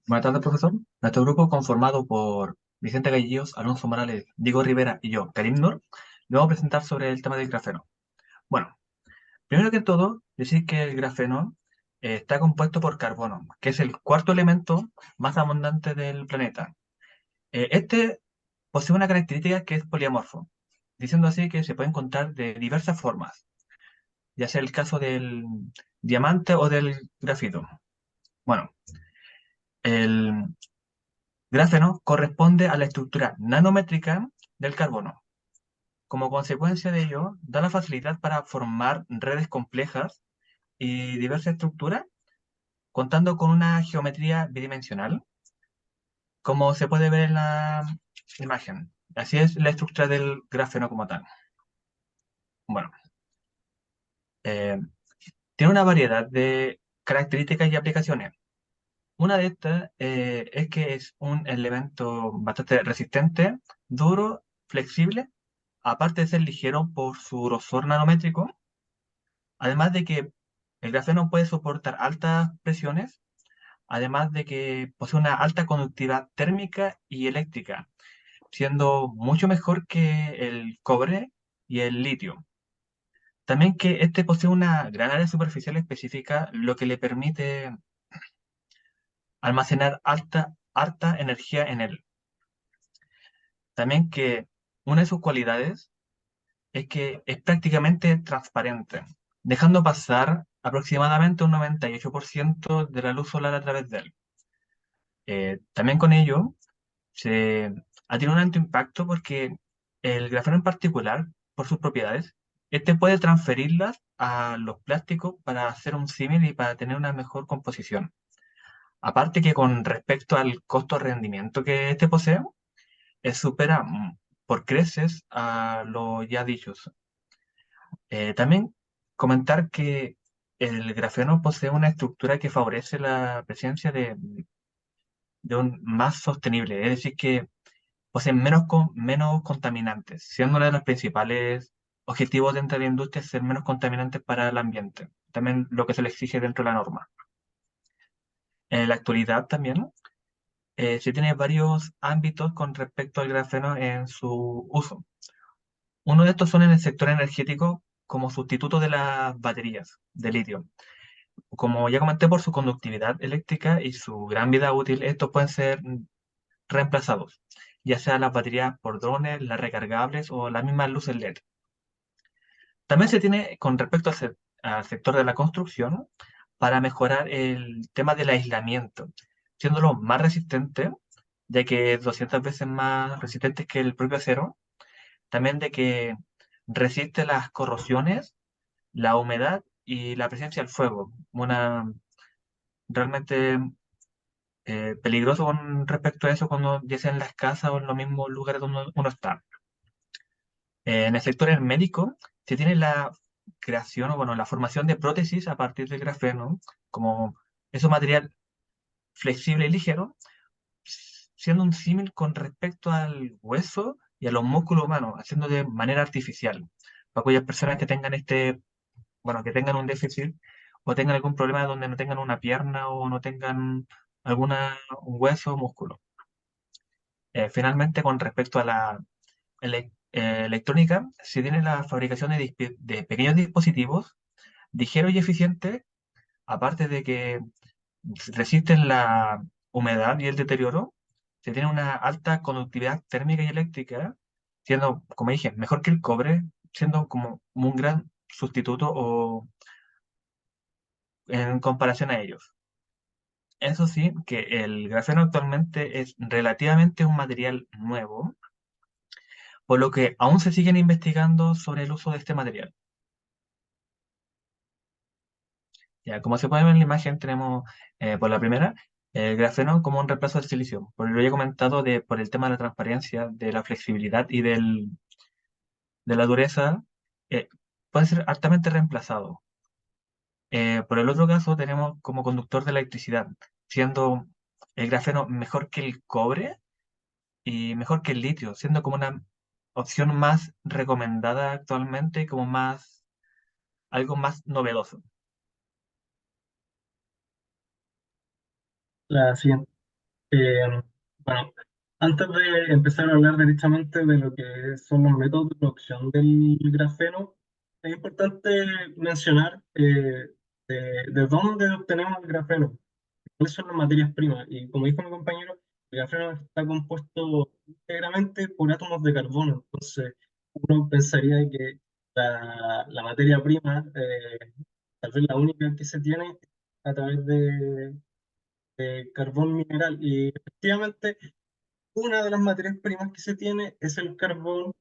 Buenas tardes, profesor. Nuestro grupo, conformado por Vicente Gallillos, Alonso Morales, Diego Rivera y yo, Karim Nur, le vamos a presentar sobre el tema del grafeno. Bueno, primero que todo, decir que el grafeno está compuesto por carbono, que es el cuarto elemento más abundante del planeta. Este posee una característica que es poliamorfo, diciendo así que se puede encontrar de diversas formas, ya sea el caso del diamante o del grafito. Bueno, el grafeno corresponde a la estructura nanométrica del carbono. Como consecuencia de ello, da la facilidad para formar redes complejas y diversas estructuras, contando con una geometría bidimensional, como se puede ver en la imagen. Así es la estructura del grafeno como tal. Bueno, eh, tiene una variedad de características y aplicaciones. Una de estas es que es un elemento bastante resistente, duro, flexible, aparte de ser ligero por su grosor nanométrico, además de que el grafeno puede soportar altas presiones, además de que posee una alta conductividad térmica y eléctrica, siendo mucho mejor que el cobre y el litio. También que este posee una gran área superficial específica, lo que le permite almacenar alta energía en él. También que una de sus cualidades es que es prácticamente transparente, dejando pasar aproximadamente un 98% de la luz solar a través de él. También con ello se ha tenido un alto impacto porque el grafeno en particular, por sus propiedades, este puede transferirlas a los plásticos para hacer un símil y para tener una mejor composición. Aparte que con respecto al costo-rendimiento que este posee, supera por creces a lo ya dichos. También comentar que el grafeno posee una estructura que favorece la presencia de un más sostenible, es decir, que posee menos contaminantes, siendo uno de los principales objetivos dentro de la industria ser menos contaminantes para el ambiente, también lo que se le exige dentro de la norma. En la actualidad también se tiene varios ámbitos con respecto al grafeno en su uso. Uno de estos son en el sector energético como sustituto de las baterías de litio. Como ya comenté, por su conductividad eléctrica y su gran vida útil, estos pueden ser reemplazados, ya sea las baterías por drones, las recargables o las mismas luces LED. También se tiene con respecto al sector de la construcción para mejorar el tema del aislamiento, siéndolo más resistente, ya que es 200 veces más resistente que el propio acero. También de que resiste las corrosiones, la humedad y la presencia del fuego. Una realmente peligroso con respecto a eso cuando ya sea en las casas o en los mismos lugares donde uno está. En el sector médico se tiene la creación o bueno, la formación de prótesis a partir del grafeno, como es un material flexible y ligero, siendo un símil con respecto al hueso y a los músculos humanos, haciendo de manera artificial. Para aquellas personas que tengan bueno, que tengan un déficit o tengan algún problema donde no tengan una pierna o no tengan un hueso o músculo. Finalmente, con respecto a la electrónica, se tiene la fabricación de pequeños dispositivos ligeros y eficientes, aparte de que resisten la humedad y el deterioro, se tiene una alta conductividad térmica y eléctrica, siendo, como dije, mejor que el cobre, siendo como un gran sustituto o en comparación a ellos. Eso sí, que el grafeno actualmente es relativamente un material nuevo, por lo que aún se siguen investigando sobre el uso de este material. Ya, como se puede ver en la imagen, tenemos por la primera el grafeno como un reemplazo del silicio. Por lo que he comentado por el tema de la transparencia, de la flexibilidad y de la dureza, eh, puede ser altamente reemplazado. Por el otro caso, tenemos como conductor de la electricidad, siendo el grafeno mejor que el cobre y mejor que el litio, siendo como una opción más recomendada actualmente y como algo más novedoso. La siguiente. Eh, bueno, antes de empezar a hablar directamente de lo que son los métodos de producción del grafeno, es importante mencionar de dónde obtenemos el grafeno, cuáles son las materias primas. Y como dijo mi compañero, el grafeno está compuesto íntegramente por átomos de carbono. Entonces, uno pensaría que la materia prima, tal vez la única que se tiene a través de carbón mineral. Y efectivamente, una de las materias primas que se tiene es el carbón,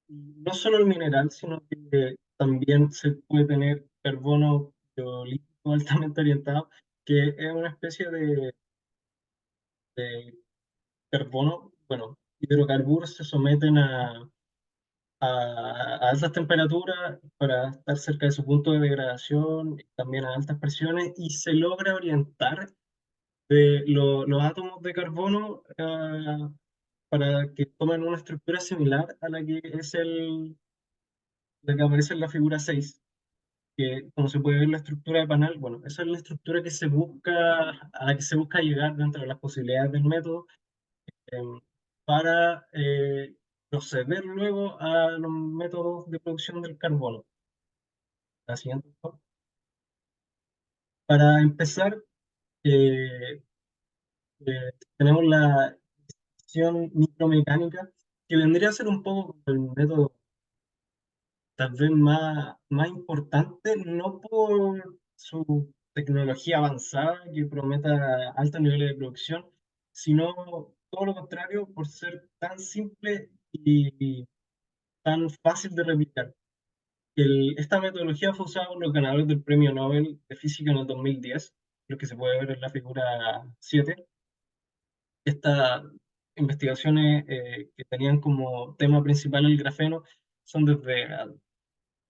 no solo el mineral, sino que también se puede tener carbono geolítico altamente orientado, que es una especie de carbono, bueno, hidrocarburos se someten a altas temperaturas para estar cerca de su punto de degradación, también a altas presiones, y se logra orientar los átomos de carbono para que tomen una estructura similar a la que es la que aparece en la figura 6 que como se puede ver la estructura de panel, bueno, esa es la estructura que se busca, a la que se busca llegar dentro de las posibilidades del método em, para proceder luego a los métodos de producción del carbono. La siguiente, por favor. Para empezar, eh, tenemos la acción micromecánica, que vendría a ser un poco como el método tal vez más importante, no por su tecnología avanzada que prometa altos niveles de producción, sino todo lo contrario, por ser tan simple y tan fácil de replicar. Esta metodología fue usada por los ganadores del Premio Nobel de Física en el 2010, lo que se puede ver en la figura 7. Estas investigaciones que tenían como tema principal el grafeno son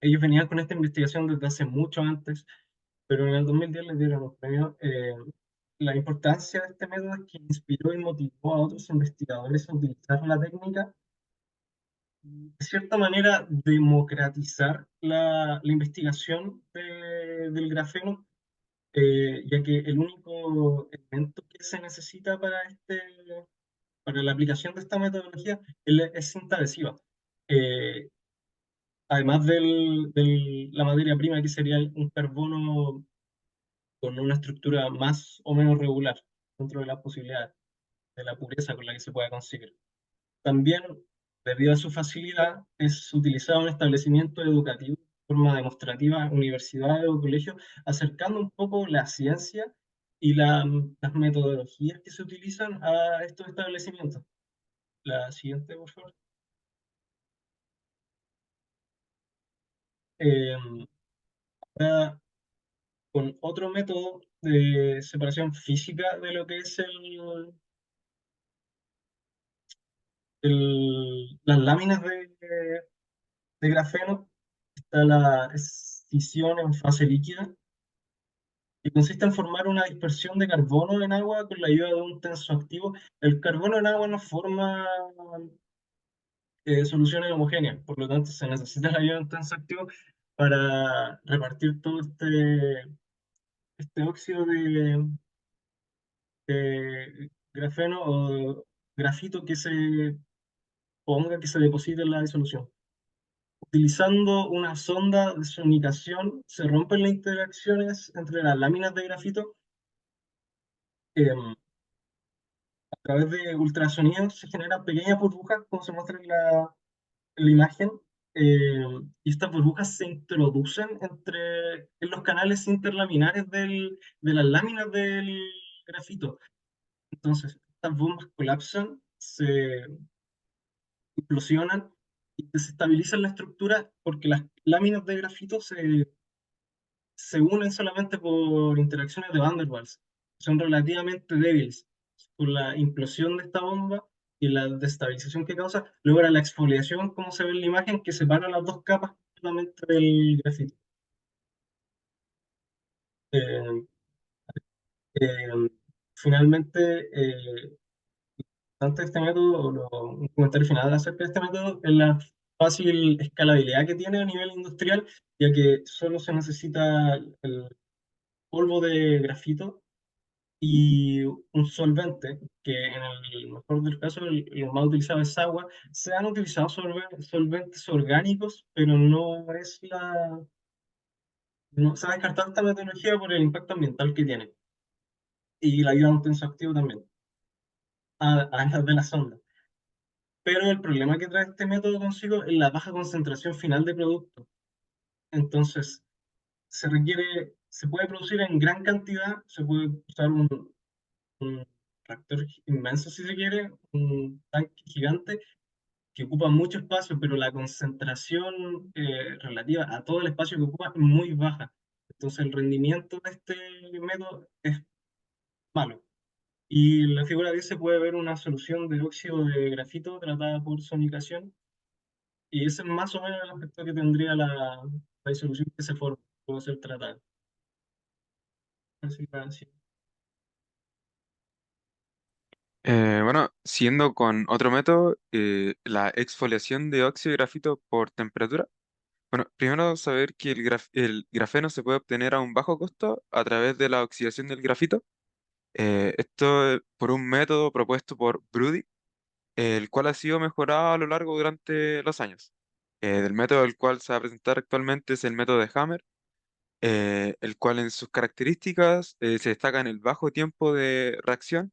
ellos venían con esta investigación desde hace mucho antes, pero en el 2010 les dieron los premios. La importancia de este método es que inspiró y motivó a otros investigadores a utilizar la técnica y, de cierta manera, democratizar la investigación del grafeno, ya que el único elemento que se necesita para la aplicación de esta metodología es cinta adhesiva. Eh, Además de la materia prima, que sería un carbono con una estructura más o menos regular dentro de las posibilidades, de la pureza con la que se pueda conseguir. También, debido a su facilidad, es utilizado en establecimientos educativos de forma demostrativa, universidades o colegios, acercando un poco la ciencia y las metodologías que se utilizan a estos establecimientos. La siguiente, por favor. Eh, Ahora, con otro método de separación física de lo que es las láminas de grafeno, está la escisión en fase líquida, que consiste en formar una dispersión de carbono en agua con la ayuda de un tensoactivo. El carbono en agua no forma soluciones homogéneas, por lo tanto se necesita la ayuda de un tensoactivo para repartir todo este óxido de grafeno o grafito que se ponga, que se deposite en la disolución. Utilizando una sonda de sonicación, se rompen las interacciones entre las láminas de grafito. A través de ultrasonidos se generan pequeñas burbujas, como se muestra en la imagen, eh, y estas burbujas se introducen en los canales interlaminares de las láminas del grafito. Entonces, estas bombas colapsan, se implosionan y desestabilizan la estructura porque las láminas de grafito se unen solamente por interacciones de Van der Waals. Son relativamente débiles. Por la implosión de esta bomba y la destabilización que causa, logra la exfoliación, como se ve en la imagen, que separa las dos capas completamente del grafito. Eh, eh, Finalmente, antes de este método, un comentario final acerca de este método, es la fácil escalabilidad que tiene a nivel industrial, ya que solo se necesita el polvo de grafito y un solvente, que en el mejor del caso lo más utilizado es agua. Se han utilizado solventes orgánicos, pero no se ha descartado esta metodología por el impacto ambiental que tiene y la vida de un tensoactivo también, además de la sonda. Pero el problema que trae este método consigo es la baja concentración final de producto. Entonces, se puede producir en gran cantidad, se puede usar un tractor inmenso si se quiere, un tanque gigante que ocupa mucho espacio, pero la concentración relativa a todo el espacio que ocupa es muy baja. Entonces el rendimiento de este método es malo. Y en la figura 10 se puede ver una solución de óxido de grafito tratada por sonicación, y ese es más o menos el aspecto que tendría la disolución que se forma, puede ser tratada. Así. Bueno, siguiendo con otro método, la exfoliación de óxido de grafito por temperatura. Bueno, primero saber que el grafeno se puede obtener a un bajo costo a través de la oxidación del grafito. Esto por un método propuesto por Brody, el cual ha sido mejorado a lo largo durante los años. Del método del cual se va a presentar actualmente es el método de Hammer, el cual en sus características se destaca en el bajo tiempo de reacción,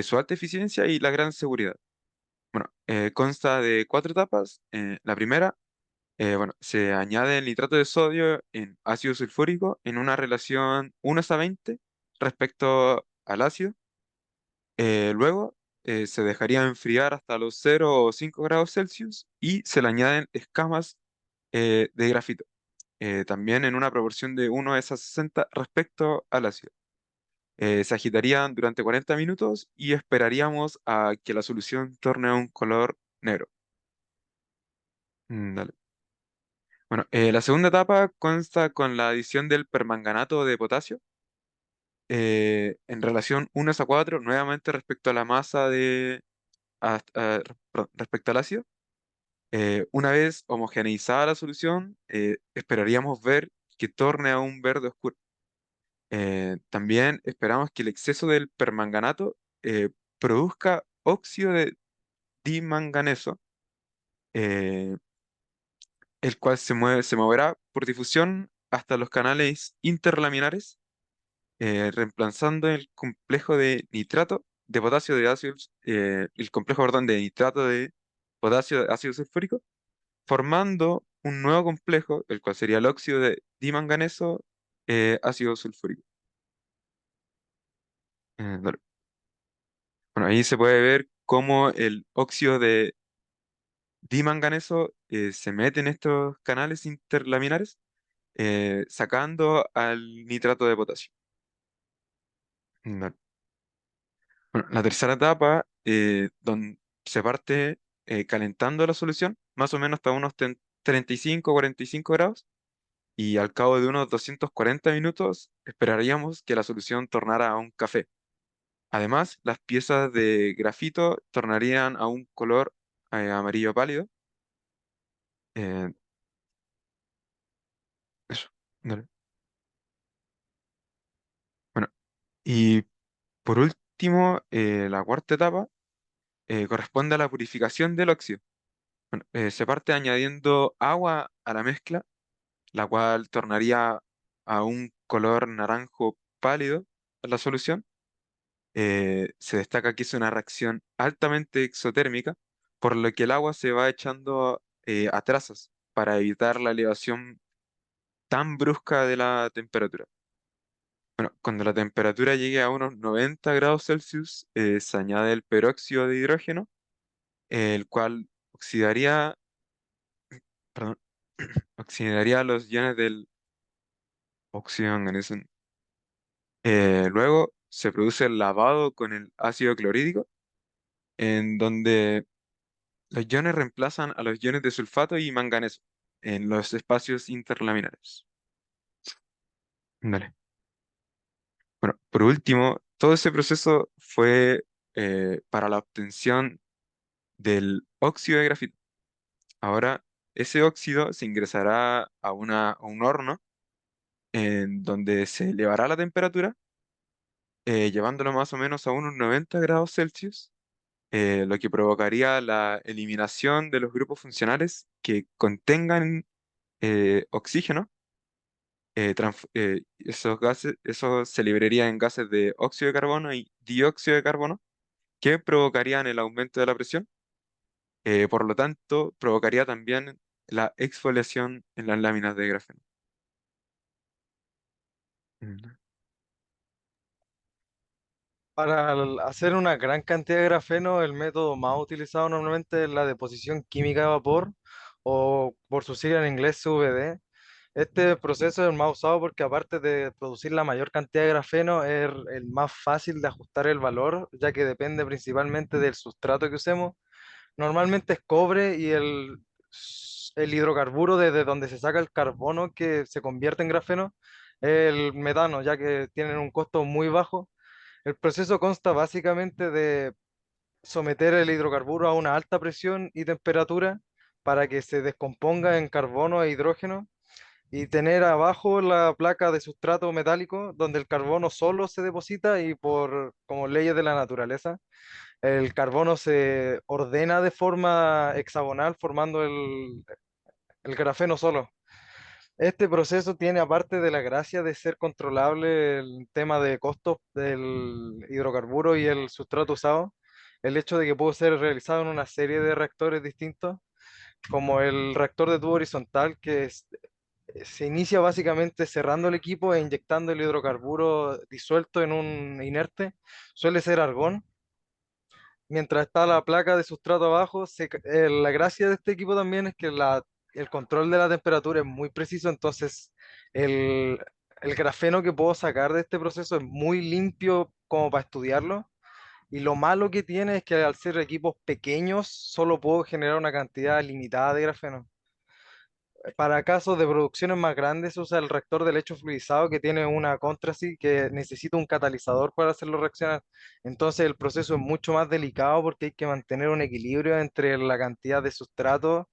su alta eficiencia y la gran seguridad. Bueno, consta de cuatro etapas. La primera, bueno, se añade el nitrato de sodio en ácido sulfúrico en una relación 1:20 respecto al ácido. Luego se dejaría enfriar hasta los 0 o 5 grados Celsius y se le añaden escamas de grafito, también en una proporción de 1:60 respecto al ácido. Se agitarían durante 40 minutos y esperaríamos a que la solución torne a un color negro. Dale. Bueno, la segunda etapa consta con la adición del permanganato de potasio en relación 1:4, nuevamente respecto a la masa respecto al ácido. Una vez homogeneizada la solución, esperaríamos ver que torne a un verde oscuro. También esperamos que el exceso del permanganato produzca óxido de dimanganeso, eh, el cual se moverá por difusión hasta los canales interlaminares, reemplazando el complejo de nitrato de potasio de ácido, el complejo, perdón, de nitrato de potasio de ácido sulfúrico, formando un nuevo complejo, el cual sería el óxido de dimanganeso, ácido sulfúrico. Dale. Bueno, ahí se puede ver cómo el óxido de dimanganeso se mete en estos canales interlaminares, sacando al nitrato de potasio. Dale. Bueno, la tercera etapa, donde se parte calentando la solución, más o menos hasta unos 35 o 45 grados, y al cabo de unos 240 minutos esperaríamos que la solución tornara a un café. Además, las piezas de grafito tornarían a un color amarillo pálido. Eh, Eso. Dale. Bueno, y por último, la cuarta etapa corresponde a la purificación del óxido. Bueno, se parte añadiendo agua a la mezcla, la cual tornaría a un color naranjo pálido la solución. Se destaca que es una reacción altamente exotérmica, por lo que el agua se va echando a trazas para evitar la elevación tan brusca de la temperatura. Bueno, cuando la temperatura llegue a unos 90 grados Celsius, se añade el peróxido de hidrógeno, el cual perdón, oxidaría los iones del óxido de manganeso. Luego se produce el lavado con el ácido clorhídrico, en donde los iones reemplazan a los iones de sulfato y manganeso en los espacios interlaminares. Dale. Bueno, por último, todo ese proceso fue para la obtención del óxido de grafito. Ahora, ese óxido se ingresará a un horno en donde se elevará la temperatura, llevándolo más o menos a unos 90 grados Celsius, lo que provocaría la eliminación de los grupos funcionales que contengan oxígeno. Esos gases, eso se liberaría en gases de óxido de carbono y dióxido de carbono, que provocarían el aumento de la presión. Por lo tanto, provocaría también la exfoliación en las láminas de grafeno. Mm. Para hacer una gran cantidad de grafeno, el método más utilizado normalmente es la deposición química de vapor o por su sigla en inglés CVD. Este proceso es el más usado porque aparte de producir la mayor cantidad de grafeno, es el más fácil de ajustar el valor, ya que depende principalmente del sustrato que usemos. Normalmente es cobre y el hidrocarburo desde donde se saca el carbono que se convierte en grafeno, el metano, ya que tienen un costo muy bajo. El proceso consta básicamente de someter el hidrocarburo a una alta presión y temperatura para que se descomponga en carbono e hidrógeno y tener abajo la placa de sustrato metálico donde el carbono solo se deposita y por como leyes de la naturaleza, el carbono se ordena de forma hexagonal formando el grafeno solo. Este proceso tiene, aparte de la gracia de ser controlable el tema de costos del hidrocarburo y el sustrato usado, el hecho de que puede ser realizado en una serie de reactores distintos, como el reactor de tubo horizontal, se inicia básicamente cerrando el equipo e inyectando el hidrocarburo disuelto en un inerte, suele ser argón. Mientras está la placa de sustrato abajo, la gracia de este equipo también es que el control de la temperatura es muy preciso, entonces el, el grafeno que puedo sacar de este proceso es muy limpio como para estudiarlo. Y lo malo que tiene es que al ser equipos pequeños, solo puedo generar una cantidad limitada de grafeno. Para casos de producciones más grandes se usa el reactor de lecho fluidizado que tiene una contrasí que necesita un catalizador para hacerlo reaccionar. Entonces el proceso es mucho más delicado porque hay que mantener un equilibrio entre la cantidad de sustrato,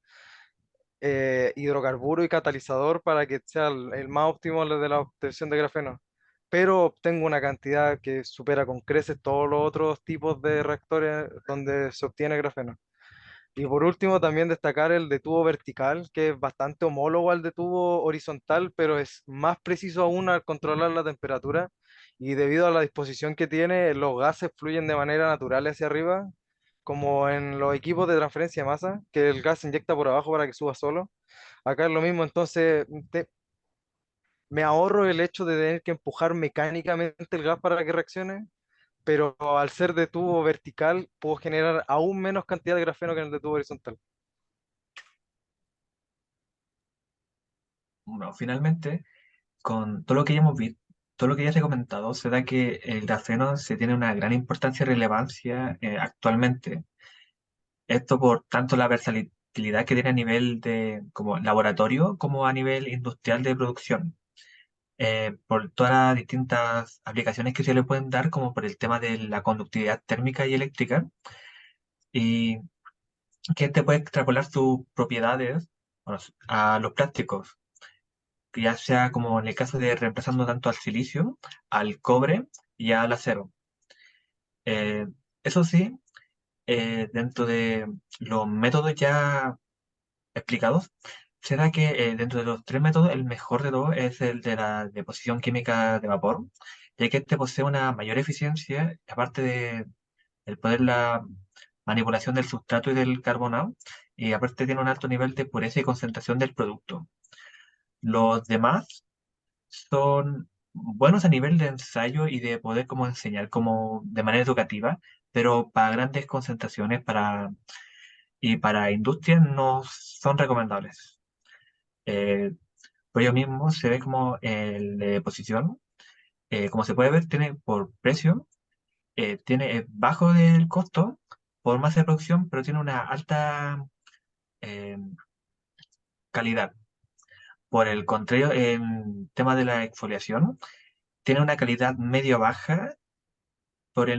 hidrocarburo y catalizador para que sea el más óptimo de la obtención de grafeno. Pero obtengo una cantidad que supera con creces todos los otros tipos de reactores donde se obtiene grafeno. Y por último, también destacar el de tubo vertical, que es bastante homólogo al de tubo horizontal, pero es más preciso aún al controlar la temperatura. Y debido a la disposición que tiene, los gases fluyen de manera natural hacia arriba, como en los equipos de transferencia de masa, que el gas se inyecta por abajo para que suba solo. Acá es lo mismo, entonces me ahorro el hecho de tener que empujar mecánicamente el gas para que reaccione, pero al ser de tubo vertical, puedo generar aún menos cantidad de grafeno que en el de tubo horizontal. Bueno, finalmente, con todo lo que ya hemos visto, todo lo que ya se ha comentado, se da que el grafeno se tiene una gran importancia y relevancia actualmente. Esto por tanto la versatilidad que tiene a nivel de como laboratorio como a nivel industrial de producción. Por todas las distintas aplicaciones que se le pueden dar, como por el tema de la conductividad térmica y eléctrica, y que este puede extrapolar sus propiedades, bueno, a los plásticos, que ya sea como en el caso de reemplazando tanto al silicio, al cobre y al acero. Eh, Eso sí, dentro de los métodos ya explicados, se da que dentro de los tres métodos, el mejor de todos es el de la deposición química de vapor, ya que este posee una mayor eficiencia, aparte de el poder la manipulación del sustrato y del carbonado, y aparte tiene un alto nivel de pureza y concentración del producto. Los demás son buenos a nivel de ensayo y de poder como enseñar como de manera educativa, pero para grandes concentraciones y para industrias no son recomendables. Eh, por ello mismo se ve como el de posición, como se puede ver, tiene por precio, tiene bajo del costo por masa de producción, pero tiene una alta eh, calidad. Por el contrario, en tema de la exfoliación, tiene una calidad medio-baja por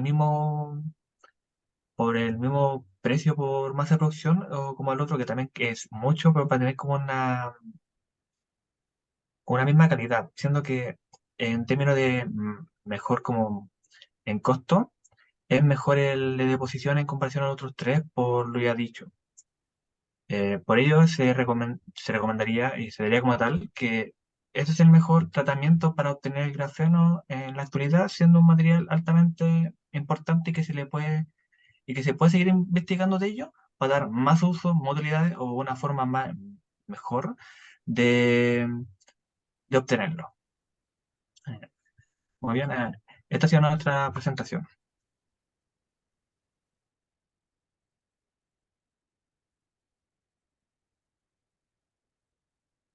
por el mismo precio por masa de producción, o como el otro que también es mucho, pero para tener como una misma calidad, siendo que en términos de mejor como en costo, es mejor el de deposición en comparación a los otros tres, por lo ya dicho. Por ello, se recomendaría y se daría como tal que este es el mejor tratamiento para obtener el grafeno en la actualidad, siendo un material altamente importante y que se puede seguir investigando de ello para dar más usos, modalidades o una forma mejor de, de obtenerlo. Muy bien, esta ha sido nuestra presentación.